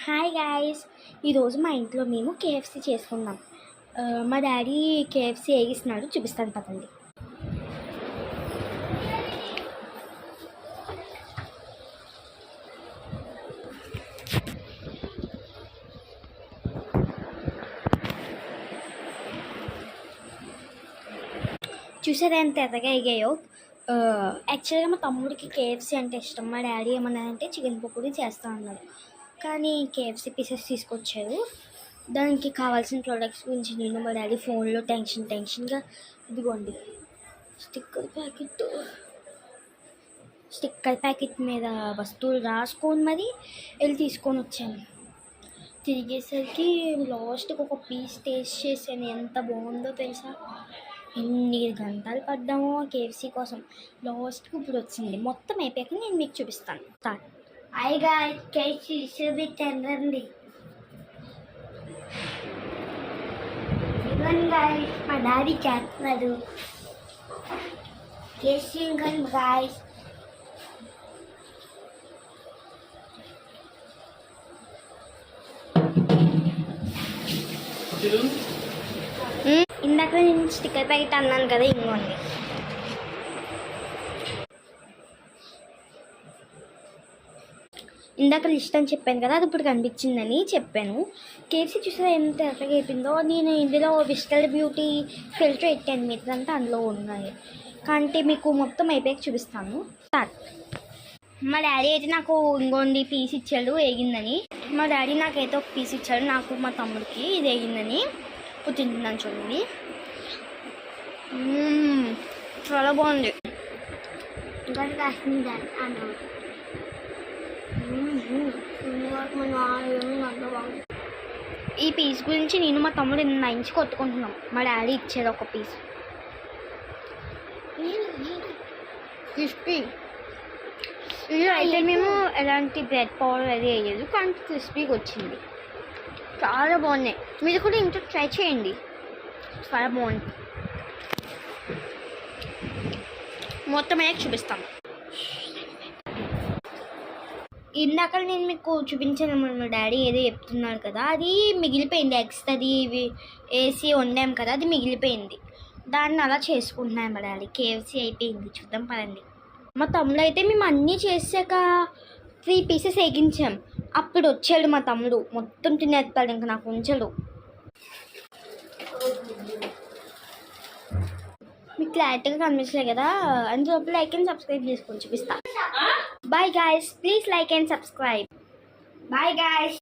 Hi guys, ఈరోజు మా ఇంట్లో మేము కేఎఫ్సీ చేసుకున్నాం. మా డాడీ కేఎఫ్సీ వేగిస్తున్నాడు, చూపిస్తాను పదండి. చూసారా ఎంత ఎర్రగా ఎగాయో. యాక్చువల్గా మా తమ్ముడికి కేఎఫ్సీ అంటే ఇష్టం. మా డాడీ ఏమన్నారంటే చికెన్ పకోడీ చేస్తా అన్నారు, కానీ కేఎఫ్సీ పీసెస్ తీసుకొచ్చారు. దానికి కావాల్సిన ప్రోడక్ట్స్ గురించి నేను మా డాడీ ఫోన్లో టెన్షన్గా ఇదిగోండి స్టిక్కర్ ప్యాకెట్ మీద వస్తువులు రాసుకొని మరి వెళ్ళి తీసుకొని వచ్చాను. తిరిగేసరికి లాస్ట్కి ఒక పీస్ టేస్ట్ చేశాను, ఎంత బాగుందో తెలుసా. ఎన్ని గంటలు పడ్డామో కేఎఫ్సీ కోసం, లాస్ట్కి ఇప్పుడు వచ్చింది. మొత్తం అయిపోయాక నేను మీకు చూపిస్తాను. స్టార్ట్. హాయిగా కేఎఫ్సీ చూపించండి. మా డాడీ చేస్తున్నారు కేఎఫ్సీ గాయస్. ఇందాక నేను స్టిక్కర్ ప్యాకెట్ అన్నాను కదా, ఇంకోండి. ఇందాక లిస్ట్ అని చెప్పాను కదా, అది ఇప్పుడు కనిపించిందని చెప్పాను. కేఎఫ్సీ చూసారా ఎంత ఎర్రగా అయిపోయిందో. నేను ఇందులో విస్టల్ బ్యూటీ ఫిల్టర్ పెట్టాను, మిగతాంతా అందులో ఉన్నాయి. కానీ మీకు మొత్తం అయిపోయాక చూపిస్తాను. స్టార్ట్. మా డాడీ అయితే నాకు ఇంకోండి పీస్ ఇచ్చాడు వేగిందని. మా డాడీ నాకైతే ఒక పీస్ ఇచ్చాడు, నాకు మా తమ్ముడికి ఇది వేగిందని. ఇప్పుడు తింటున్నాను చూడండి, చాలా బాగుంది. ఈ పీస్ గురించి నేను మా తమ్ముడు నైన్చి కొట్టుకుంటున్నాం. మా డాడీ ఇచ్చేది ఒక పీస్ క్రిస్పీ. ఇది అయితే మేము ఎలాంటి బ్రెడ్ పౌడర్ అది వేయలేదు, కానీ క్రిస్పీగా వచ్చింది. చాలా బాగున్నాయి. మీరు కూడా ఇంట్లో ట్రై చేయండి, చాలా బాగుంది. మొత్తం అయ్యాక చూపిస్తాం. ఇందాక నేను మీకు చూపించాను, మా డాడీ ఏదో చెప్తున్నాడు కదా, అది మిగిలిపోయింది. ఎగ్స్ అది వేసి వండాం కదా, అది మిగిలిపోయింది. దాన్ని అలా చేసుకుంటున్నాను మా డాడీ. కేఎఫ్సీ అయిపోయింది, చూద్దాం పదండి. మా తమ్ముడు అయితే మేము అన్నీ చేసాక 3 పీసెస్ వేగించాం. అప్పుడు వచ్చాడు మా తమ్ముడు, మొత్తం తినేస్తాడు, ఇంకా నాకు ఉంచడు. మీకు క్లారిటీగా కనిపించలేదు కదా, అందులో లైక్ అండ్ సబ్స్క్రైబ్ చేసుకొని చూపిస్తా. Bye guys, please like and subscribe. Bye guys.